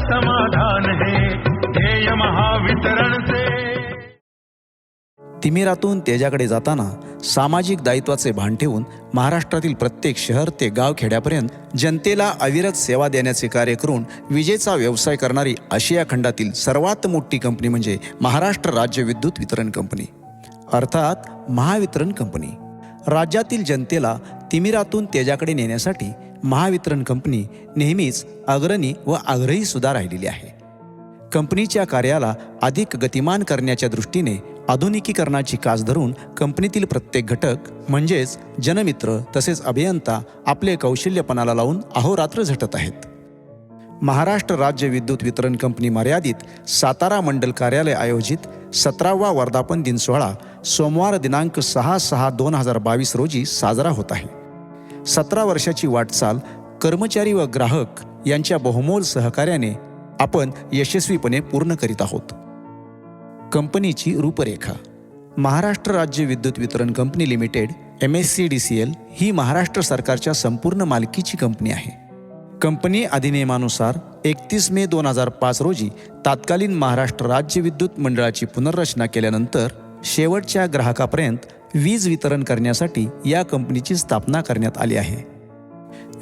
समाधान है ध्येय महावितरण से। तिमिरातून तेजाकडे जाताना सामाजिक दायित्वाचे भान ठेवून महाराष्ट्रातील प्रत्येक शहर ते गाव खेड्यापर्यंत जनतेला अविरत सेवा देण्याचे कार्य करून विजेचा व्यवसाय करणारी आशिया खंडातील सर्वात मोठी कंपनी म्हणजे महाराष्ट्र राज्य विद्युत वितरण कंपनी, अर्थात महावितरण कंपनी. राज्यातील जनतेला तिमिरातून तेजाकडे नेण्यासाठी महावितरण कंपनी नेहमीच अग्रणी व आग्रही सुद्धा राहिलेली आहे. कंपनीच्या कार्याला अधिक गतिमान करण्याच्या दृष्टीने आधुनिकीकरणाची कास धरून कंपनीतील प्रत्येक घटक म्हणजेच जनमित्र तसेच अभियंता आपले कौशल्यपणाला लावून अहोरात्र झटत आहेत. महाराष्ट्र राज्य विद्युत वितरण कंपनी मर्यादित सातारा मंडल कार्यालय आयोजित 17वा वर्धापन दिन सोहळा सोमवार दिनांक 6/6/2022 रोजी साजरा होत आहे. 17 वर्षाची वाटचाल कर्मचारी व ग्राहक यांच्या बहुमोल सहकार्याने आपण यशस्वीपणे पूर्ण करीत आहोत. कंपनीची रूपरेखा. महाराष्ट्र राज्य विद्युत वितरण कंपनी लिमिटेड MSCDCL ही महाराष्ट्र सरकारच्या संपूर्ण मालकीची कंपनी आहे. कंपनी अधिनियमानुसार 31 मे 2005 रोजी तत्कालीन महाराष्ट्र राज्य विद्युत मंडळाची पुनर्रचना केल्यानंतर शेवटच्या ग्राहकापर्यंत वीज वितरण करण्यासाठी या कंपनीची स्थापना करण्यात आली आहे.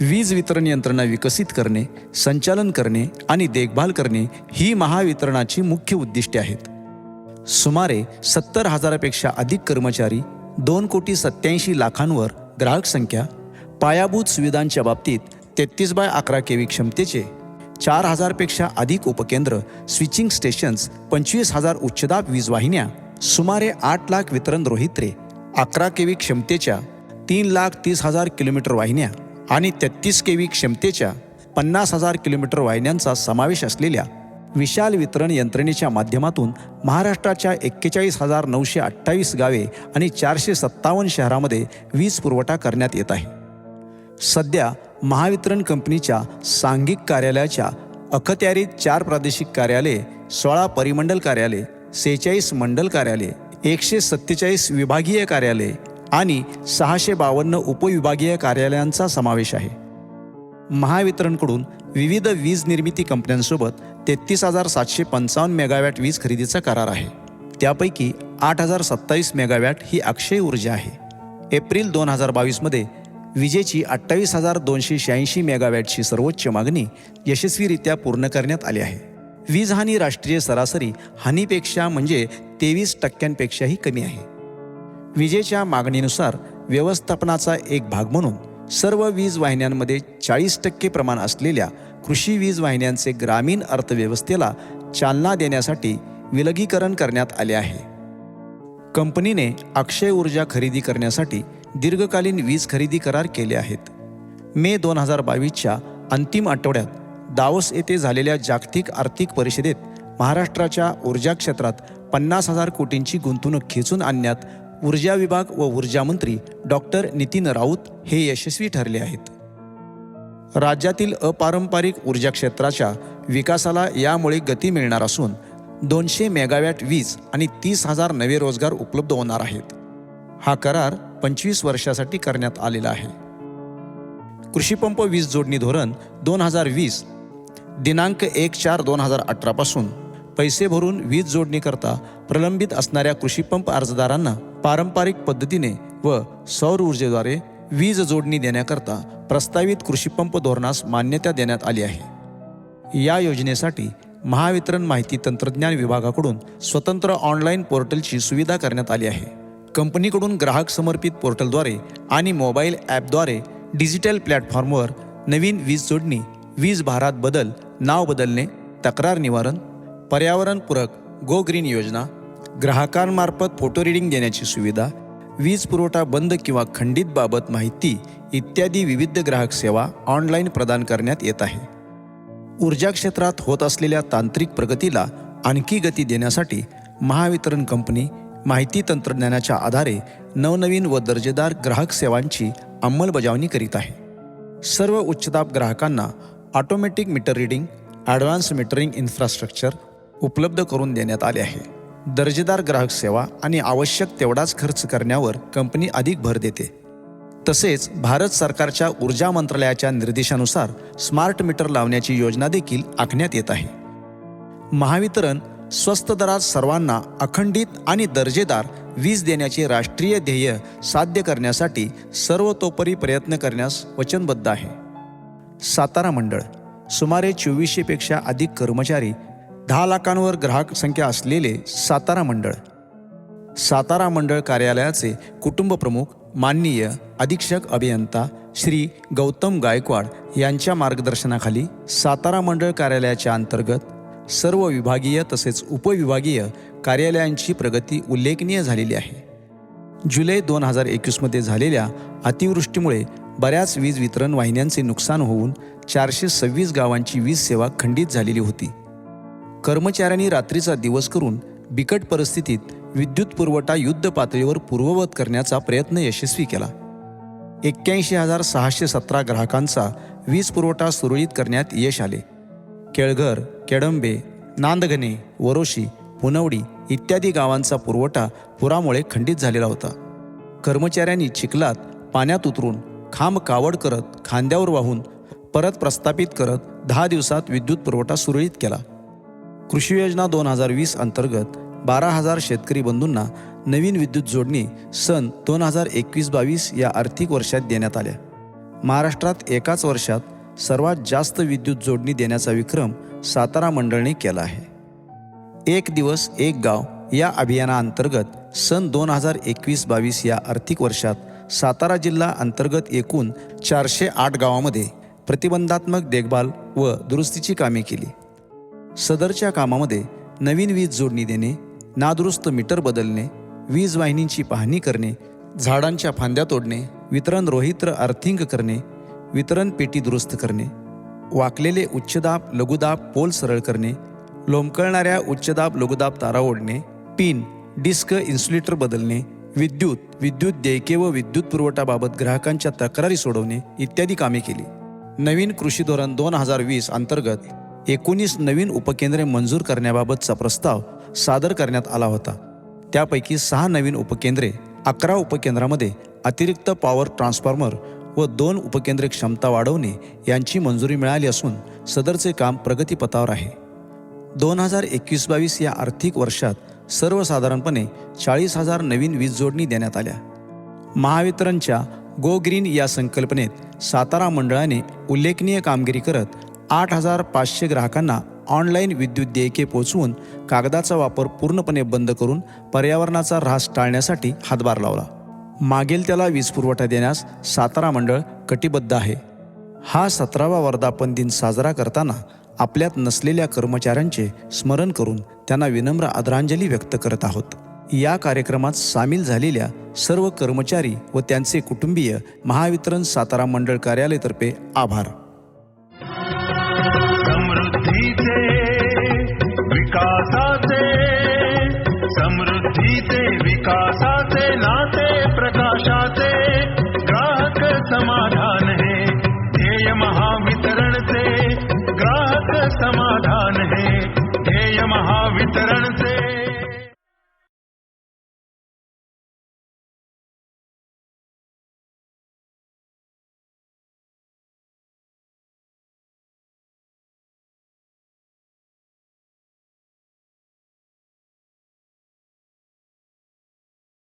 वीज वितरण यंत्रणा विकसित करणे, संचालन करणे आणि देखभाल करणे ही महावितरणाची मुख्य उद्दिष्टे आहेत. सुमारे 70,000पेक्षा अधिक कर्मचारी, 2,87,00,000 ग्राहक संख्या, पायाभूत सुविधांच्या बाबतीत 33/11 kV क्षमतेचे 4,000पेक्षा अधिक उपकेंद्र, स्विचिंग स्टेशन्स, 25,000 उच्चदाब वीज वाहिन्या, सुमारे 8 लाख वितरण रोहित्रे, 11 kV क्षमतेच्या 3,30,000 किलोमीटर वाहिन्या आणि 33 kV क्षमतेच्या 50,000 किलोमीटर वाहिन्यांचा समावेश असलेल्या विशाल वितरण यंत्रणेच्या माध्यमातून महाराष्ट्राच्या 41,928 गावे आणि 457 शहरामध्ये वीज पुरवठा करण्यात येत आहे. सध्या महावितरण कंपनीच्या सांघिक कार्यालयाच्या अखत्यारीत 4 प्रादेशिक कार्यालये, 16 परिमंडल कार्यालये, 46 मंडल कार्यालये, 147 विभागीय कार्यालये आणि 652 उपविभागीय कार्यालयांचा समावेश आहे. महावितरणकडून विविध वीज निर्मिती कंपन्यांसोबत 33,755 मेगावॅट वीज खरेदीचा करार आहे. त्यापैकी 8,027 मेगावॅट ही अक्षय ऊर्जा आहे. एप्रिल 2022 मध्ये विजेची 28,286 मेगावॅटची सर्वोच्च मागणी यशस्वीरित्या पूर्ण करण्यात आली आहे. वीज हानी राष्ट्रीय सरासरी हानीपेक्षा म्हणजे 23% कमी आहे. विजेच्या मागणीनुसार व्यवस्थापनाचा एक भाग म्हणून सर्व वीज वाहिन्यांमध्ये 40% प्रमाण असलेल्या कृषी वीज वाहिन्यांचे ग्रामीण अर्थव्यवस्थेला चालना देण्यासाठी विलगीकरण करण्यात आले आहे. कंपनीने अक्षय ऊर्जा खरेदी करण्यासाठी दीर्घकालीन वीज खरेदी करार केले आहेत. मे 2022च्या अंतिम आठवड्यात दावोस येथे झालेल्या जागतिक आर्थिक परिषदेत महाराष्ट्राच्या ऊर्जा क्षेत्रात 50,000 कोटींची गुंतवणूक खेचून आणण्यात ऊर्जा विभाग व ऊर्जा मंत्री डॉक्टर नितीन राऊत हे यशस्वी ठरले आहेत. राज्यातील अपारंपरिक ऊर्जा क्षेत्राच्या विकासाला यामुळे गती मिळणार असून 200 मेगावॅट वीज आणि 30,000 नवे रोजगार उपलब्ध होणार आहेत. हा करार 25 वर्षासाठी करण्यात आलेला आहे. कृषीपंप वीज जोडणी धोरण 2020 दिनांक 1/4/2018 पासून पैसे भरून वीज जोडणीकरता प्रलंबित असणाऱ्या कृषीपंप अर्जदारांना पारंपरिक पद्धतीने व सौर ऊर्जेद्वारे वीज जोडणी देण्याकरता प्रस्तावित कृषीपंप धोरणास मान्यता देण्यात आली आहे. या योजनेसाठी महावितरण माहिती तंत्रज्ञान विभागाकडून स्वतंत्र ऑनलाईन पोर्टलची सुविधा करण्यात आली आहे. कंपनीकडून ग्राहक समर्पित पोर्टलद्वारे आणि मोबाईल ॲपद्वारे डिजिटल प्लॅटफॉर्मवर नवीन वीज जोडणी, वीज भारात बदल, नाव बदलणे, तक्रार निवारण, पर्यावरणपूरक गो ग्रीन योजना, ग्राहकांमार्फत फोटो रीडिंग देण्याची सुविधा, वीज पुरवठा बंद किंवा खंडित बाबत माहिती इत्यादी विविध ग्राहक सेवा ऑनलाईन प्रदान करण्यात येत आहे. ऊर्जा क्षेत्रात होत असलेल्या तांत्रिक प्रगतीला आणखी गती देण्यासाठी महावितरण कंपनी माहिती तंत्रज्ञानाच्या आधारे नवनवीन व दर्जेदार ग्राहक सेवांची अंमलबजावणी करीत आहे. सर्व उच्चदाब ग्राहकांना automatic meter reading, advance metering infrastructure उपलब्ध करून देण्यात आले आहे. दर्जेदार ग्राहक सेवा आणि आवश्यक तेवढाच खर्च करण्यावर कंपनी अधिक भर देते. तसेच भारत सरकारच्या ऊर्जा मंत्रालयाच्या निर्देशानुसार स्मार्ट मीटर लावण्याची योजना देखील आखण्यात येत आहे. महावितरण स्वस्त दरात सर्वांना अखंडित आणि दर्जेदार वीज देण्याचे राष्ट्रीय ध्येय साध्य करण्यासाठी सर्वतोपरी प्रयत्न करण्यास वचनबद्ध आहे. सातारा मंडळ सुमारे 2400 पेक्षा अधिक कर्मचारी, 10 लाखांवर ग्राहक संख्या असलेले सातारा मंडळ. सातारा मंडळ कार्यालयाचे कुटुंब प्रमुख माननीय अधीक्षक अभियंता श्री गौतम गायकवाड यांच्या मार्गदर्शनाखाली सातारा मंडळ कार्यालयाच्या अंतर्गत सर्व विभागीय तसेच उपविभागीय कार्यालयांची प्रगती उल्लेखनीय झालेली आहे. जुलै 2021 झालेल्या अतिवृष्टीमुळे बऱ्याच वीज वितरण वाहिन्यांचे नुकसान होऊन 426 गावांची वीज सेवा खंडित झालेली होती. कर्मचाऱ्यांनी रात्रीचा दिवस करून बिकट परिस्थितीत विद्युत पुरवठा युद्ध पातळीवर पूर्ववत करण्याचा प्रयत्न यशस्वी केला. 81,617 ग्राहकांचा वीज पुरवठा सुरळीत करण्यात यश आले. केळघर, केडंबे, नांदगणे, वरोशी, पुनवडी इत्यादी गावांचा पुरवठा पुरामुळे खंडित झालेला होता. कर्मचाऱ्यांनी चिखलात पाण्यात उतरून खांब कावड करत खांद्यावर वाहून परत प्रस्थापित करत 10 दिवसात विद्युत पुरवठा सुरळीत केला. कृषी योजना 2020 अंतर्गत 12,000 शेतकरी बंधूंना नवीन विद्युत जोडणी सन 2021-22 या आर्थिक वर्षात देण्यात आल्या. महाराष्ट्रात एकाच वर्षात सर्वात जास्त विद्युत जोडणी देण्याचा विक्रम सातारा मंडळाने केला आहे. एक दिवस एक गाव या अभियानाअंतर्गत सन 2021-22 या आर्थिक वर्षात सातारा जिल्हा अंतर्गत एकूण 408 गावामध्ये प्रतिबंधात्मक देखभाल व दुरुस्तीची कामे केली. सदरच्या कामामध्ये नवीन वीज जोडणी देणे, नादुरुस्त मीटर बदलणे, वीज वाहिनींची पाहणी करणे, झाडांच्या फांद्या तोडणे, वितरण रोहित्र अर्थिंग करणे, वितरण पेटी दुरुस्त करणे, वाकलेले उच्चदाब लघुदाब पोल सरळ करणे, लोंबकळणाऱ्या उच्चदाब लघुदाब तारा ओढणे, पिन डिस्क इन्सुलेटर बदलणे, विद्युत देयके व विद्युत पुरवठाबाबत ग्राहकांच्या तक्रारी सोडवणे इत्यादी कामे केली. नवीन कृषी धोरण 2020 अंतर्गत 19 नवीन उपकेंद्रे मंजूर करण्याबाबतचा प्रस्ताव सादर करण्यात आला होता. त्यापैकी 6 नवीन उपकेंद्रे, 11 उपकेंद्रामध्ये अतिरिक्त पॉवर ट्रान्सफॉर्मर व 2 उपकेंद्रे क्षमता वाढवणे यांची मंजुरी मिळाली असून सदरचे काम प्रगतीपथावर आहे. 2021-22 या आर्थिक वर्षात सर्वसाधारणपणे 40,000 नवीन वीज जोडणी देण्यात आल्या. महावितरणच्या गो ग्रीन या संकल्पनेत सातारा मंडळाने उल्लेखनीय कामगिरी करत 8,500 ग्राहकांना ऑनलाईन विद्युत देयके पोचवून कागदाचा वापर पूर्णपणे बंद करून पर्यावरणाचा ऱ्हास टाळण्यासाठी हातभार लावला. मागेल त्याला वीज पुरवठा देण्यास सातारा मंडळ कटिबद्ध आहे. हा 17वा वर्धापन दिन साजरा करताना आपल्यात नसलेल्या कर्मचाऱ्यांचे स्मरण करून त्यांना विनम्र आदरांजली व्यक्त करत आहोत. या कार्यक्रमात सामील झालेल्या सर्व कर्मचारी व त्यांचे कुटुंबीय महावितरण सातारा मंडळ कार्यालयातर्फे आभार. समृद्धीचे विकासाचे नाते प्रकाशाचे ग्राहक समाधान हे ध्येय महावितरणचे ग्राहक समाधान